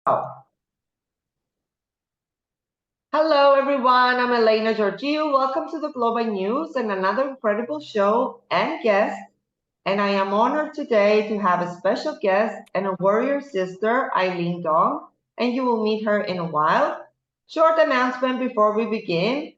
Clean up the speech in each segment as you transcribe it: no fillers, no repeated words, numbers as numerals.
Hello, everyone. I'm Elena Georgiou. Welcome to the Global News and another incredible show and guest. And I am honored today to have a special guest and a warrior sister, Eileen Dong, and you will meet her in a while. Short announcement before we begin.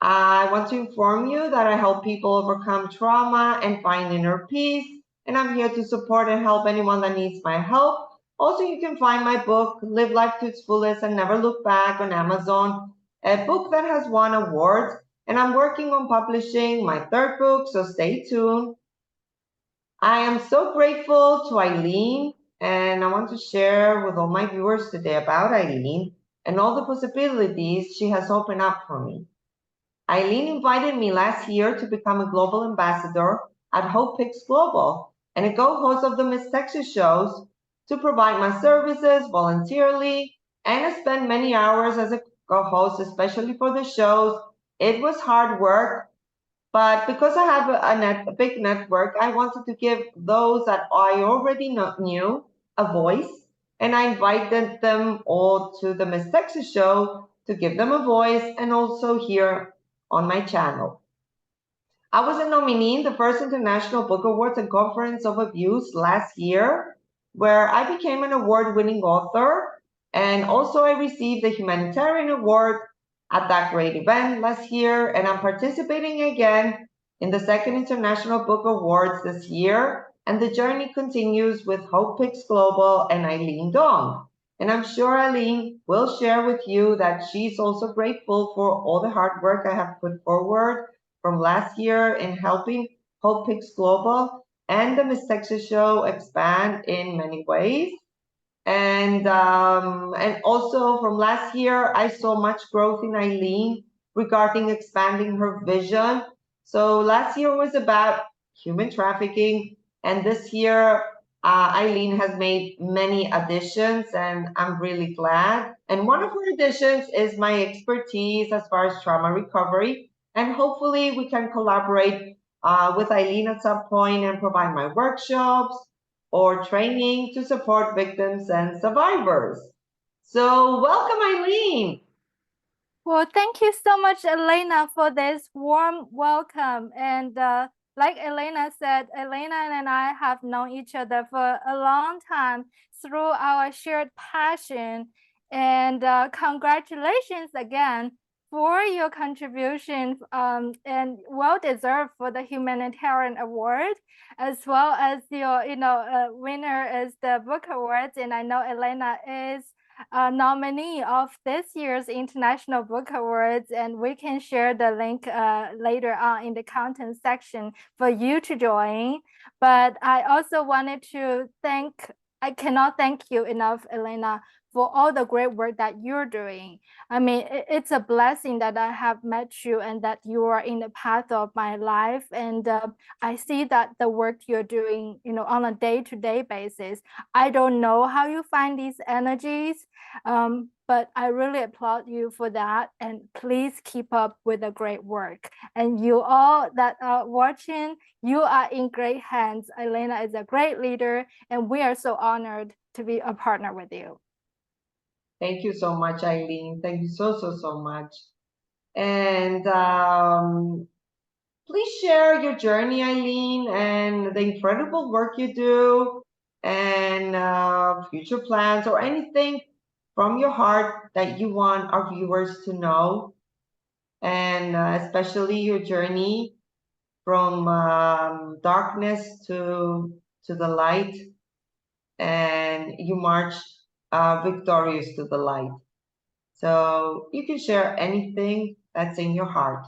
I want to inform you that I help people overcome trauma and find inner peace, and I'm here to support and help anyone that needs my help. Also, you can find my book, Live Life to its Fullest and Never Look Back, on Amazon, a book that has won awards, and I'm working on publishing my third book, so stay tuned. I am so grateful to Eileen, and I want to share with all my viewers today about Eileen and all the possibilities she has opened up for me. Eileen invited me last year to become a global ambassador at Hope Picks Global and a co-host of the Miss Texas shows to provide my services voluntarily, and I spent many hours as a co-host, especially for the shows. It was hard work, but because I have a big network, I wanted to give those that I already knew a voice, and I invited them all to the Miss Texas show to give them a voice, and also here on my channel. I was a nominee in the first International Book Awards and Conference of Abuse last year, where I became an award-winning author, and also I received the Humanitarian Award at that great event last year, and I'm participating again in the second International Book Awards this year, and the journey continues with Hope Picks Global and Eileen Dong. And I'm sure Eileen will share with you that she's also grateful for all the hard work I have put forward from last year in helping Hope Picks Global and the Miss Texas show expand in many ways. And also from last year, I saw much growth in Eileen regarding expanding her vision. So last year was about human trafficking, and this year Eileen has made many additions, and I'm really glad. And one of her additions is my expertise as far as trauma recovery, and hopefully we can collaborate with Eileen at some point and provide my workshops or training to support victims and survivors. So welcome, Eileen. Well, thank you so much, Elena, for this warm welcome. And like Elena said, Elena and I have known each other for a long time through our shared passion. And congratulations again for your contribution, and well deserved for the Humanitarian Award, as well as your winner is the book awards. And I know Elena is nominee of this year's International Book Awards, and we can share the link later on in the content section for you to join. But I also wanted to I cannot thank you enough, Elena, for all the great work that you're doing. I mean, it's a blessing that I have met you and that you are in the path of my life. And I see that the work you're doing, on a day-to-day basis. I don't know how you find these energies, but I really applaud you for that. And please keep up with the great work. And you all that are watching, you are in great hands. Elena is a great leader, and we are so honored to be a partner with you. Thank you so much, Eileen. Thank you so much. And please share your journey, Eileen, and the incredible work you do, and future plans or anything from your heart that you want our viewers to know, and especially your journey from darkness to the light, and you march victorious to the light. So you can share anything that's in your heart.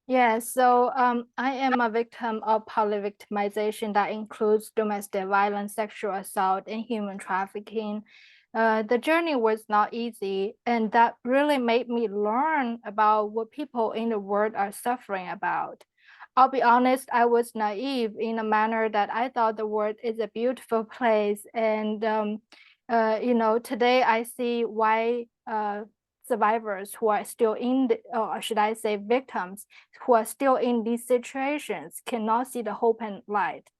Yeah, so I am a victim of polyvictimization that includes domestic violence, sexual assault, and human trafficking. The journey was not easy, and that really made me learn about what people in the world are suffering about. I'll be honest, I was naive in a manner that I thought the world is a beautiful place. And, today I see why survivors who are still in, or should I say victims, who are still in these situations cannot see the hope and light.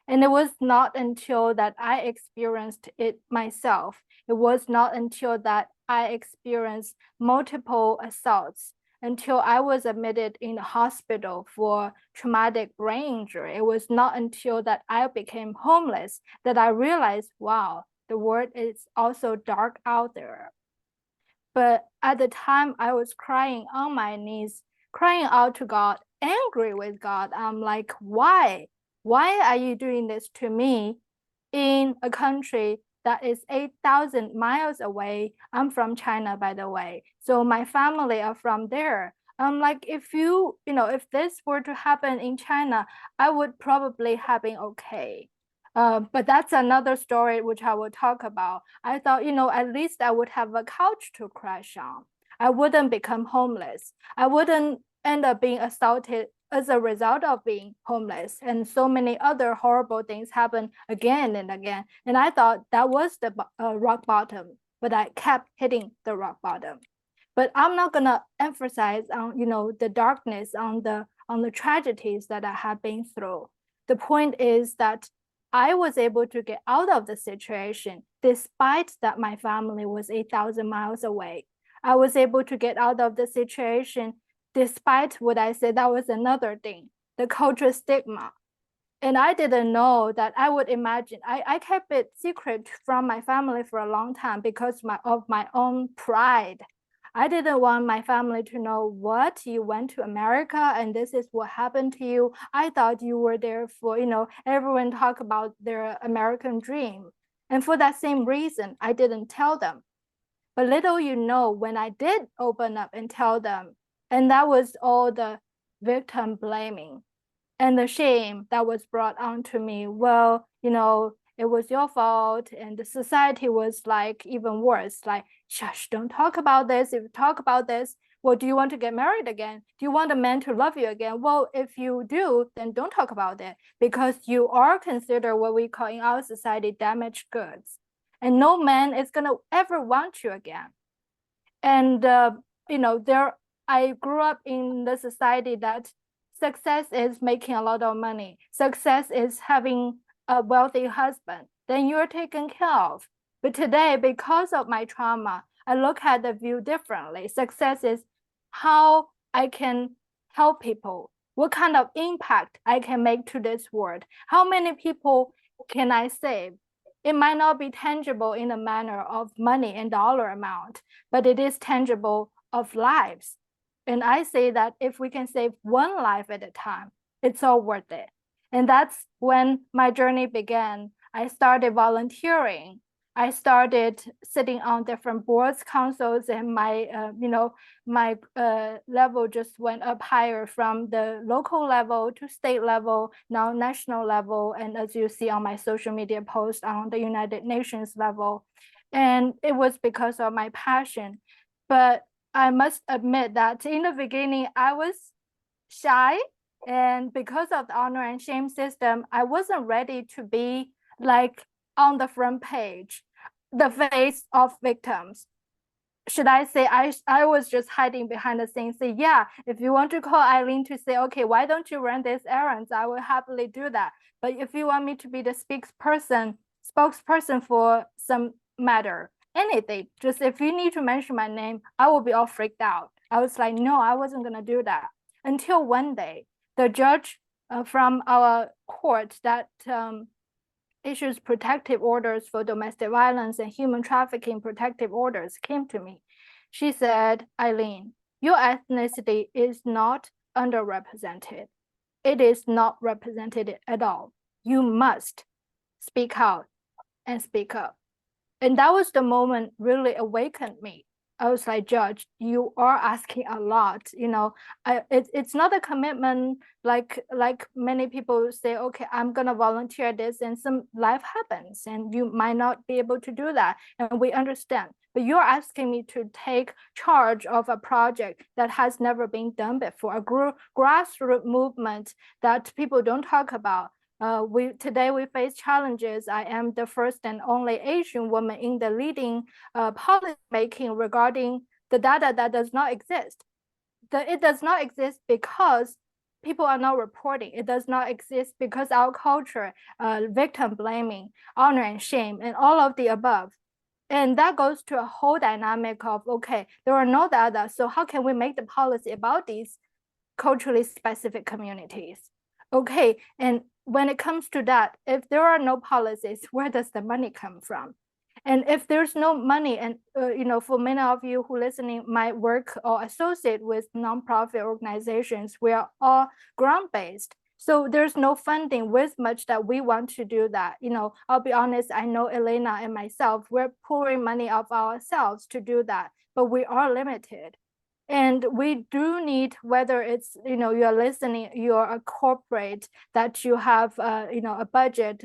And it was not until that I experienced it myself, it It was not until that I experienced multiple assaults, until I was admitted in the hospital for traumatic brain injury. It was not until that I became homeless that I realized, wow, the world is also dark out there. But at the time, I was crying on my knees, crying out to God, angry with God. I'm like, why? Why are you doing this to me in a country that is 8,000 miles away? I'm from China, by the way. So my family are from there. I'm like, if if this were to happen in China, I would probably have been okay. But that's another story which I will talk about. I thought, at least I would have a couch to crash on. I wouldn't become homeless. I wouldn't end up being assaulted as a result of being homeless. And so many other horrible things happen again and again. And I thought that was the rock bottom, but I kept hitting the rock bottom. But I'm not gonna emphasize on, the darkness, on the tragedies that I have been through. The point is that I was able to get out of the situation despite that my family was 8,000 miles away. I was able to get out of the situation despite what I said. That was another thing, the cultural stigma. And I didn't know that I would imagine. I kept it secret from my family for a long time because of my own pride. I didn't want my family to know, what, you went to America and this is what happened to you. I thought you were there for, everyone talk about their American dream. And for that same reason, I didn't tell them. But little when I did open up and tell them, and that was all the victim blaming and the shame that was brought onto me. Well, it was your fault. And the society was like even worse, like, shush, don't talk about this. If you talk about this, well, do you want to get married again? Do you want a man to love you again? Well, if you do, then don't talk about it, because you are considered what we call in our society damaged goods. And no man is gonna ever want you again. And I grew up in the society that success is making a lot of money. Success is having a wealthy husband. Then you're taken care of. But today, because of my trauma, I look at the view differently. Success is how I can help people, what kind of impact I can make to this world. How many people can I save? It might not be tangible in a manner of money and dollar amount, but it is tangible of lives. And I say that if we can save one life at a time, it's all worth it. And that's when my journey began. I started volunteering. I started sitting on different boards, councils, and my level just went up higher from the local level to state level, now national level, and as you see on my social media post, on the United Nations level. And it was because of my passion. But I must admit that in the beginning, I was shy. And because of the honor and shame system, I wasn't ready to be like on the front page, the face of victims. Should I say I was just hiding behind the scenes, say, yeah, if you want to call Eileen to say, okay, why don't you run these errands? I will happily do that. But if you want me to be the spokesperson for some matter, anything, just if you need to mention my name, I will be all freaked out. I was like, no, I wasn't gonna do that. Until one day, the judge from our court that issues protective orders for domestic violence and human trafficking protective orders came to me. She said, Eileen, your ethnicity is not underrepresented. It is not represented at all. You must speak out and speak up. And that was the moment really awakened me. I was like, Judge, you are asking a lot. It's not a commitment like many people say, okay, I'm gonna volunteer this, and some life happens, and you might not be able to do that, and we understand. But you're asking me to take charge of a project that has never been done before, a grassroots movement that people don't talk about. Today we face challenges. I am the first and only Asian woman in the leading policy making regarding the data that does not exist. It does not exist because people are not reporting. It does not exist because our culture, victim blaming, honor and shame, and all of the above. And that goes to a whole dynamic of, okay, there are no data, so how can we make the policy about these culturally specific communities? Okay, and when it comes to that, if there are no policies, where does the money come from? And if there's no money, and for many of you who listening might work or associate with nonprofit organizations, we are all grant-based. So there's no funding with much that we want to do that. I'll be honest, I know Elena and myself, we're pouring money of ourselves to do that, but we are limited. And we do need, whether it's, you're listening, you're a corporate that you have, a budget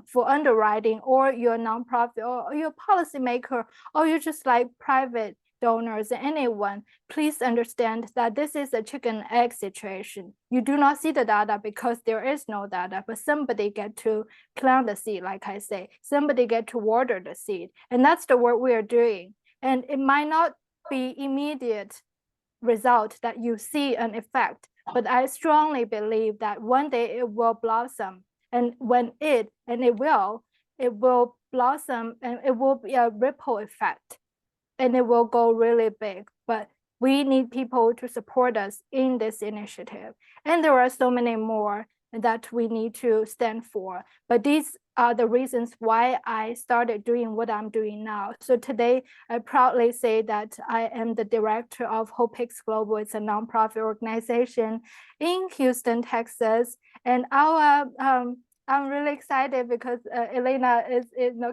for underwriting, or you're a nonprofit, or you're a policymaker, or you're just like private donors, anyone, please understand that this is a chicken and egg situation. You do not see the data because there is no data, but somebody get to plant the seed, like I say, somebody get to water the seed. And that's the work we are doing. And it might not be immediate result that you see an effect, but I strongly believe that one day it will blossom. And when it will blossom, and it will be a ripple effect, and it will go really big. But we need people to support us in this initiative. And there are so many more that we need to stand for. But these are the reasons why I started doing what I'm doing now. So today, I proudly say that I am the director of HopeX Global. It's a nonprofit organization in Houston, Texas. And I'm really excited because Elena is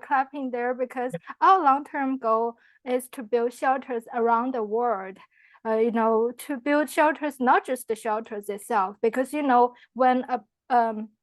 clapping there, because our long-term goal is to build shelters around the world. To build shelters, not just the shelters itself, because when a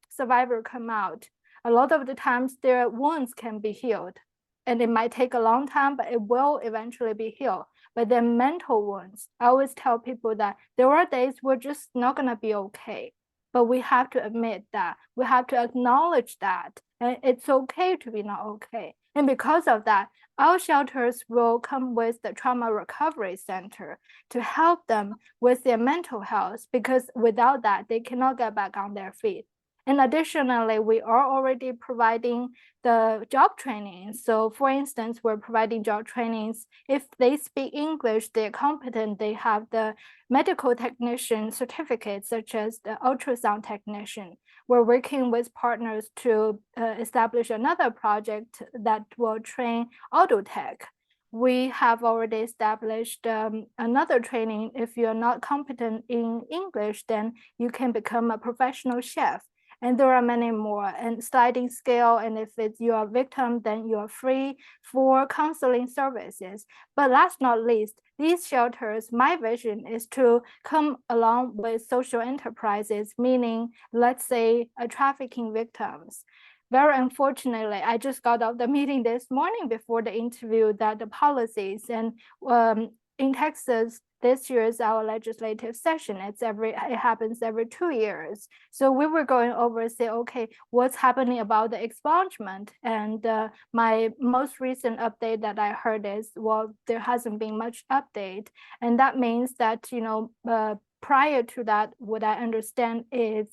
survivor come out, a lot of the times their wounds can be healed, and it might take a long time, but it will eventually be healed. But their mental wounds, I always tell people that there are days we're just not gonna be okay, but we have to admit that, we have to acknowledge that, and it's okay to be not okay. And because of that, our shelters will come with the trauma recovery center to help them with their mental health, because without that, they cannot get back on their feet. And additionally, we are already providing the job training. So for instance, we're providing job trainings. If they speak English, they're competent, they have the medical technician certificate, such as the ultrasound technician. We're working with partners to establish another project that will train auto tech. We have already established another training. If you're not competent in English, then you can become a professional chef. And there are many more, and sliding scale. And if you are a victim, then you are free for counseling services. But last not least, these shelters, my vision is to come along with social enterprises, meaning, let's say, trafficking victims. Very unfortunately, I just got off the meeting this morning before the interview that the policies, and in Texas, this year is our legislative session. It happens every 2 years. So we were going over, say, okay, what's happening about the expungement? And my most recent update that I heard is, well, there hasn't been much update. And that means that, prior to that, what I understand is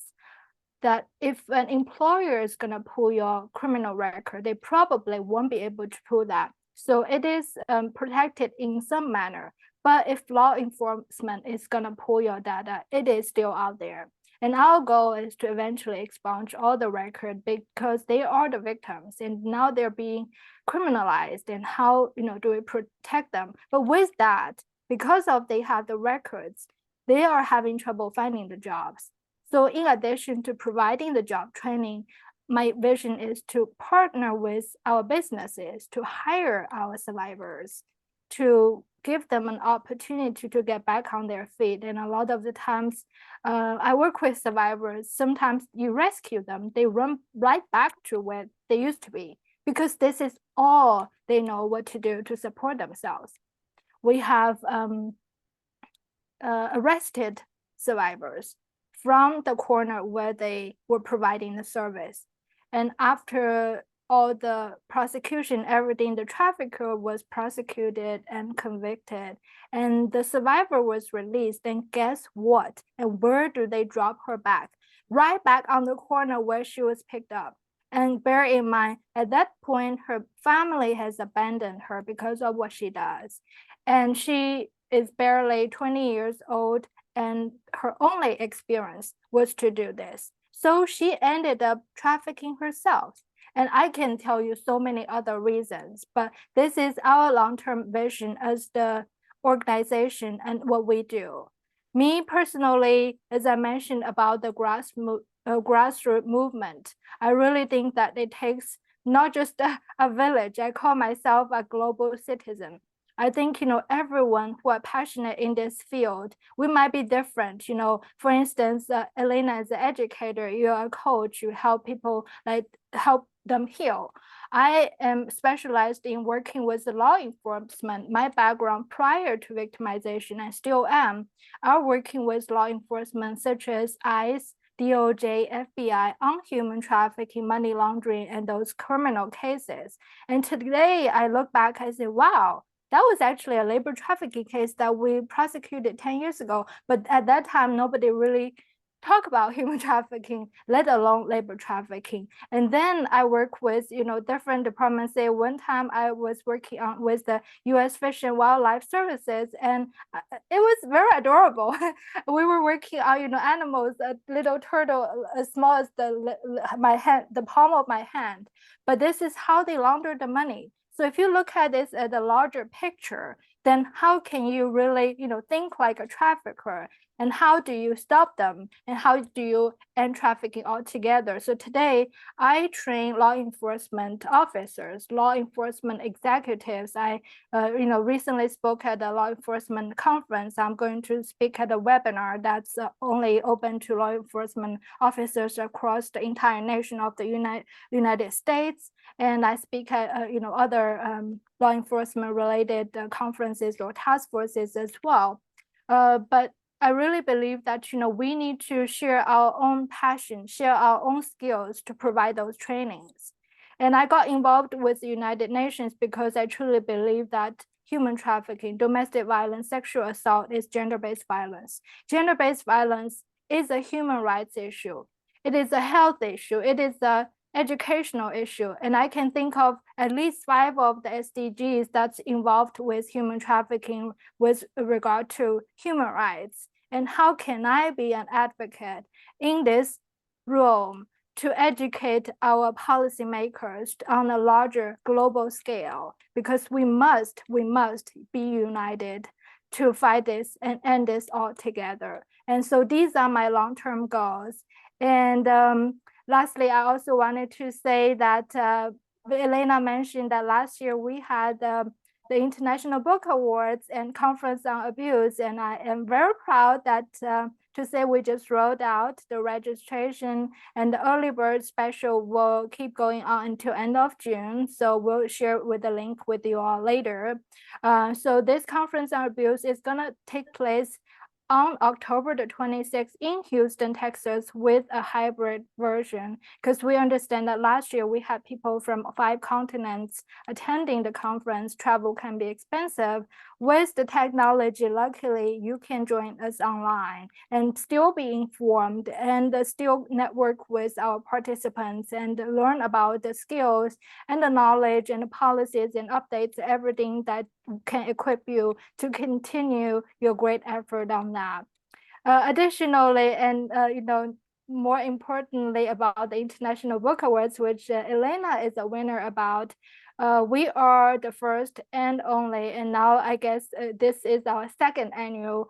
that if an employer is going to pull your criminal record, they probably won't be able to pull that. So it is protected in some manner. But if law enforcement is going to pull your data, it is still out there. And our goal is to eventually expunge all the record, because they are the victims, and now they're being criminalized. And how do we protect them? But with that, because of they have the records, they are having trouble finding the jobs. So in addition to providing the job training, my vision is to partner with our businesses to hire our survivors, to give them an opportunity to get back on their feet. And a lot of the times, I work with survivors. Sometimes you rescue them, they run right back to where they used to be, because this is all they know what to do to support themselves. We have arrested survivors from the corner where they were providing the service. And after all the prosecution, everything, the trafficker was prosecuted and convicted, and the survivor was released. And guess what? And where do they drop her back? Right back on the corner where she was picked up. And bear in mind, at that point, her family has abandoned her because of what she does. And she is barely 20 years old, and her only experience was to do this. So she ended up trafficking herself. And I can tell you so many other reasons, but this is our long-term vision as the organization and what we do. Me personally, as I mentioned about the grassroots movement, I really think that it takes not just a village. I call myself a global citizen. I think, everyone who are passionate in this field, we might be different. For instance, Elena is an educator, you're a coach, you help people, like help them heal. I am specialized in working with the law enforcement. My background prior to victimization, I still am, are working with law enforcement such as ICE, DOJ, FBI on human trafficking, money laundering, and those criminal cases. And today I look back, I say, wow, that was actually a labor trafficking case that we prosecuted 10 years ago. But at that time, nobody really talk about human trafficking, let alone labor trafficking. And then I work with, different departments. Say one time I was working on with the U.S. Fish and Wildlife Services, and it was very adorable. We were working on, animals, a little turtle as small as my hand, the palm of my hand. But this is how they launder the money. So if you look at this at a larger picture, then how can you really, think like a trafficker? And how do you stop them? And how do you end trafficking altogether? So today, I train law enforcement officers, law enforcement executives. I, recently spoke at a law enforcement conference. I'm going to speak at a webinar that's only open to law enforcement officers across the entire nation of the United States. And I speak at, other law enforcement related conferences or task forces as well. But I really believe that, we need to share our own passion, share our own skills to provide those trainings. And I got involved with the United Nations because I truly believe that human trafficking, domestic violence, sexual assault is gender-based violence. Gender-based violence is a human rights issue. It is a health issue. It is a educational issue. And I can think of at least 5 of the SDGs that's involved with human trafficking with regard to human rights. And how can I be an advocate in this room to educate our policymakers on a larger global scale? Because we must be united to fight this and end this all together. And so these are my long-term goals. And lastly, I also wanted to say that Elena mentioned that last year we had the International Book Awards and Conference on Abuse, and I am very proud that to say we just rolled out the registration, and the early bird special will keep going on until end of June. So we'll share with the link with you all later. So this Conference on Abuse is gonna take place on October the 26th in Houston, Texas, with a hybrid version, because we understand that last year we had people from 5 continents attending the conference. Travel can be expensive. With the technology, luckily, you can join us online and still be informed and still network with our participants and learn about the skills and the knowledge and the policies and updates, everything that can equip you to continue your great effort on that. Additionally, and more importantly about the International Book Awards, which Elena is a winner about, we are the first and only, and now I guess this is our 2nd annual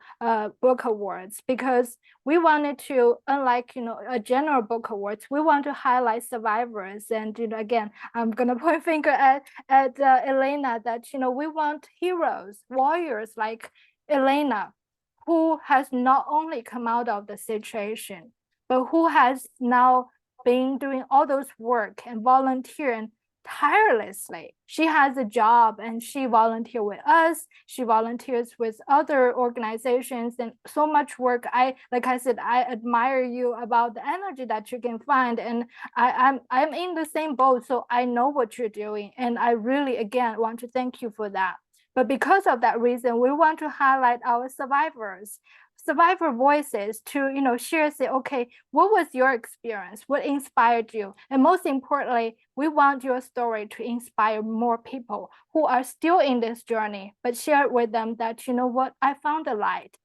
book awards, because we wanted to, unlike a general book awards, we want to highlight survivors. And again, I'm gonna point finger at Elena, that we want heroes, warriors like Elena, who has not only come out of the situation, but who has now been doing all those work and volunteering tirelessly. She has a job and she volunteers with us. She volunteers with other organizations and so much work. Like I said, I admire you about the energy that you can find, and I'm in the same boat, so I know what you're doing, and I really again want to thank you for that. But because of that reason, we want to highlight our survivors. survivor voices to, share, say, okay, what was your experience? What inspired you? And most importantly, we want your story to inspire more people who are still in this journey, but share with them that, you know what, I found the light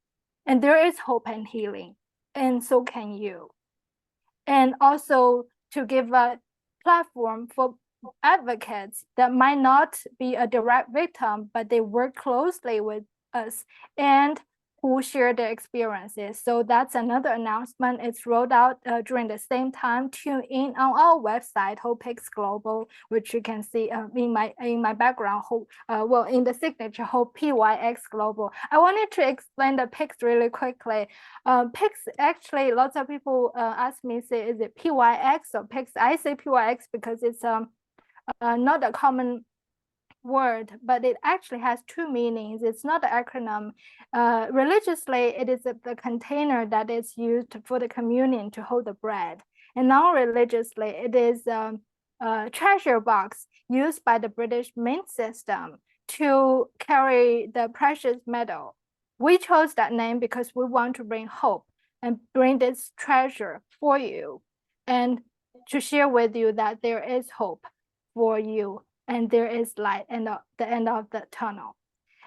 and there is hope and healing, and so can you. And also to give a platform for advocates that might not be a direct victim, but they work closely with us and who share their experiences. So that's another announcement. It's rolled out during the same time. Tune in on our website, HopeX Global, which you can see in my background. Well, in the signature, Hope PYX Global. I wanted to explain the PIX really quickly. PIX, actually, lots of people ask me, say, is it PYX or PIX? I say PYX because it's not a common word, but it actually has two meanings. It's not an acronym. Religiously, it is the container that is used for the communion to hold the bread. And non-religiously, it is a treasure box used by the British Mint system to carry the precious metal. We chose that name because we want to bring hope and bring this treasure for you and to share with you that there is hope for you and there is light at the end of the tunnel.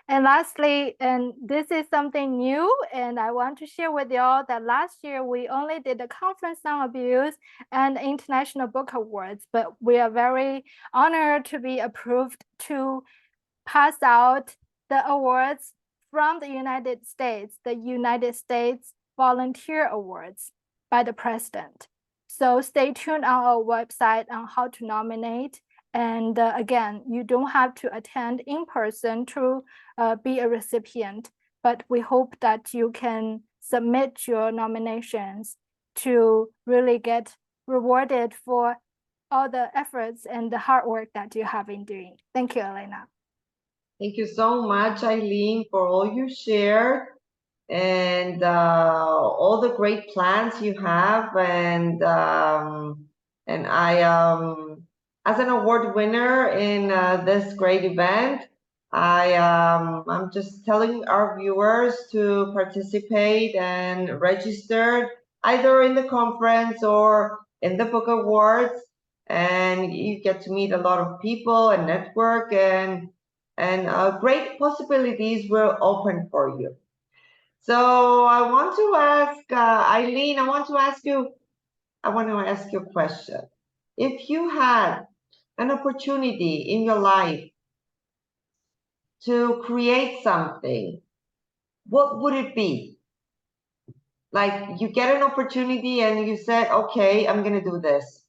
And lastly, and this is something new, and I want to share with y'all that last year we only did the Conference on Abuse and International Book Awards, but we are very honored to be approved to pass out the awards from the United States, the United States Volunteer Awards by the President. So stay tuned on our website on how to nominate. And again, you don't have to attend in person to be a recipient, but we hope that you can submit your nominations to really get rewarded for all the efforts and the hard work that you have been doing. Thank you, Elena. Thank you so much, Eileen, for all you shared and all the great plans you have. And I, as an award winner in this great event, I'm just telling our viewers to participate and register either in the conference or in the book awards, and you get to meet a lot of people and network, and great possibilities will open for you. So I want to ask Eileen, I want to ask you a question. If you had an opportunity in your life to create something, what would it be? Like, you get an opportunity and you said, okay, I'm going to do this.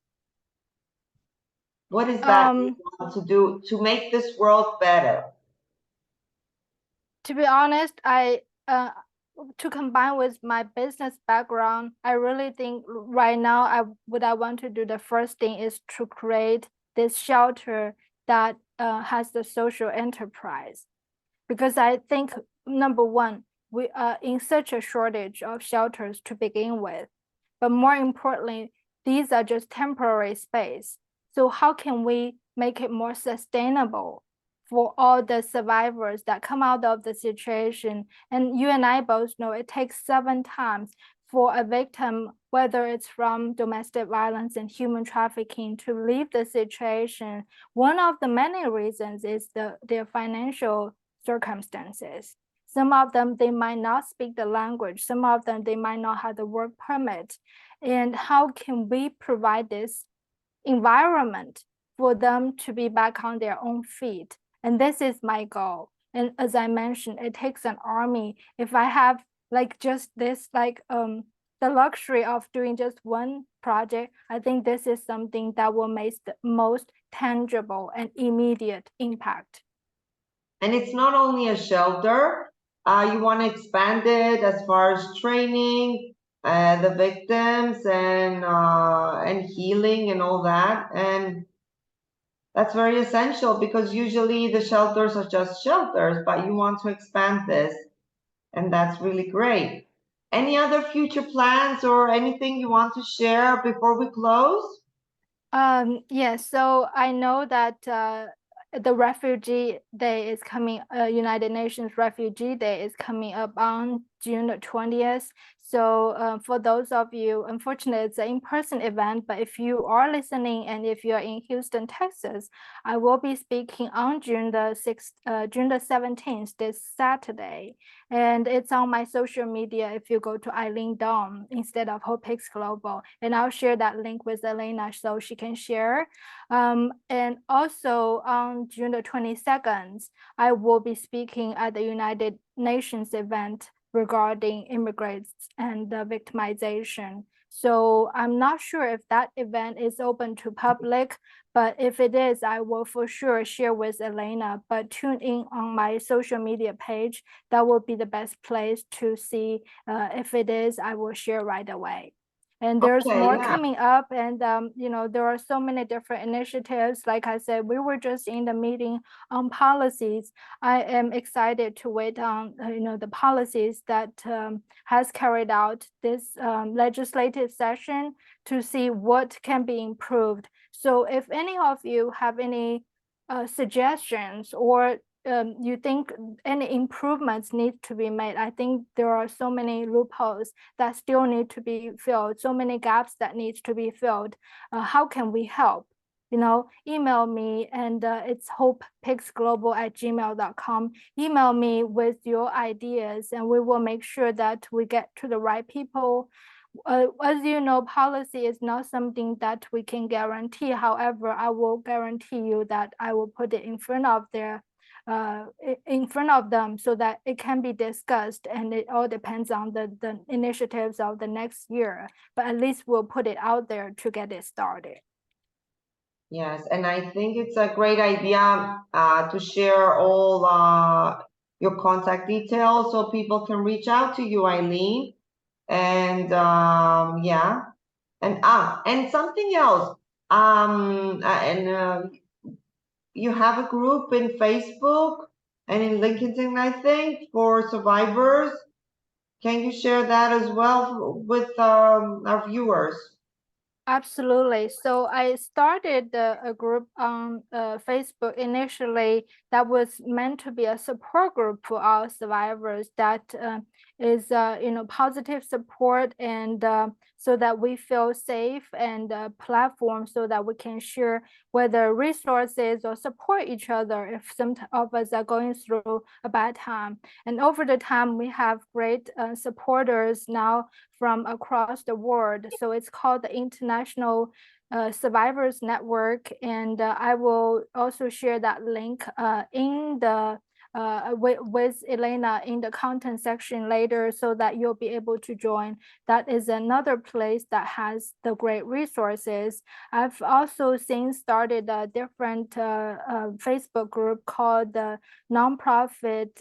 What is that you want to do to make this world better? To be honest, to combine with my business background, I really think right now what I want to do, the first thing is to create this shelter that has the social enterprise. Because I think, number one, we are in such a shortage of shelters to begin with. But more importantly, these are just temporary space. So how can we make it more sustainable for all the survivors that come out of the situation? And you and I both know it takes 7 times for a victim, whether it's from domestic violence and human trafficking, to leave the situation. One of the many reasons is their financial circumstances. Some of them, they might not speak the language. Some of them, they might not have the work permit. And how can we provide this environment for them to be back on their own feet? And this is my goal. And as I mentioned, it takes an army. If I have like just this, like the luxury of doing just one project, I think this is something that will make the most tangible and immediate impact. And it's not only a shelter, you want to expand it as far as training the victims and healing and all that. And that's very essential because usually the shelters are just shelters, but you want to expand this. And that's really great. Any other future plans or anything you want to share before we close? Yes, so I know that the Refugee Day is coming, United Nations Refugee Day is coming up on June the 20th. So for those of you, unfortunately, it's an in-person event, but if you are listening and if you're in Houston, Texas, I will be speaking on June the 17th, this Saturday. And it's on my social media if you go to Eileen Dong instead of HopeX Global. And I'll share that link with Elena so she can share. And also on June the 22nd, I will be speaking at the United Nations event regarding immigrants and victimization. So I'm not sure if that event is open to public, but if it is, I will for sure share with Elena, but tune in on my social media page. That will be the best place to see. If it is, I will share right away. And there's more coming up, and there are so many different initiatives. Like I said, we were just in the meeting on policies. I am excited to wait on the policies that has carried out this legislative session to see what can be improved. So if any of you have any suggestions or you think any improvements need to be made, I think there are so many loopholes that still need to be filled, so many gaps that need to be filled. How can we help? Email me, and it's hopepixglobal@gmail.com. Email me with your ideas, and we will make sure that we get to the right people. As you know, policy is not something that we can guarantee. However, I will guarantee you that I will put it in front of them so that it can be discussed, and it all depends on the initiatives of the next year. But at least we'll put it out there to get it started. Yes, and I think it's a great idea to share all your contact details so people can reach out to you, Eileen. And yeah, and something else. You have a group in Facebook and in LinkedIn, I think, for survivors. Can you share that as well with our viewers? Absolutely. So I started a group on Facebook initially that was meant to be a support group for our survivors that is positive support, and so that we feel safe, and a platform so that we can share whether resources or support each other if some of us are going through a bad time. And over the time, we have great supporters now from across the world. So it's called the International Survivors Network, and I will also share that link in the with Elena in the content section later, so that you'll be able to join. That is another place that has the great resources. I've also since started a different Facebook group called the Nonprofit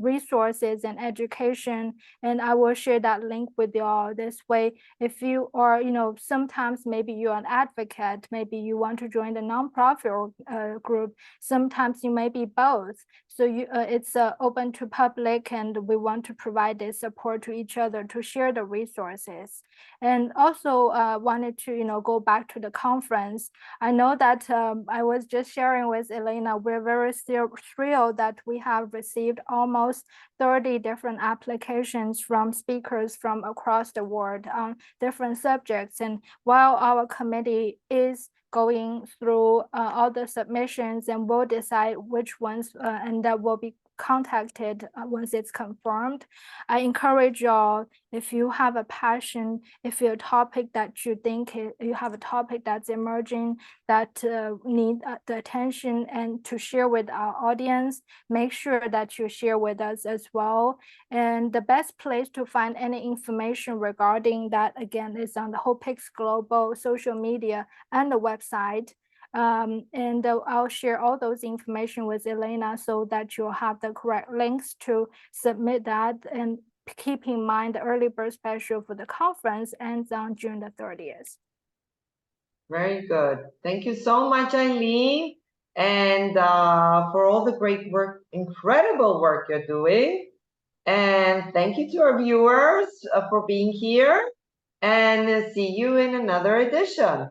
Resources and Education, and I will share that link with you all. This way, if you are, sometimes maybe you're an advocate, maybe you want to join the nonprofit group, sometimes you may be both. So it's open to public, and we want to provide this support to each other to share the resources. And also wanted to, go back to the conference. I know that I was just sharing with Elena, we're very thrilled that we have received almost 30 different applications from speakers from across the world on different subjects. And while our committee is going through all the submissions, and we'll decide which ones and that will be contacted once it's confirmed. I encourage y'all, if you have a passion, if you're a topic that you think you have a topic that's emerging that need the attention and to share with our audience, make sure that you share with us as well. And the best place to find any information regarding that, again, is on the HopeX Global social media and the website. And I'll share all those information with Elena so that you'll have the correct links to submit that. And keep in mind the early bird special for the conference ends on June the 30th. Very good. Thank you so much, Eileen, and for all the great work, incredible work you're doing. And thank you to our viewers for being here, and see you in another edition.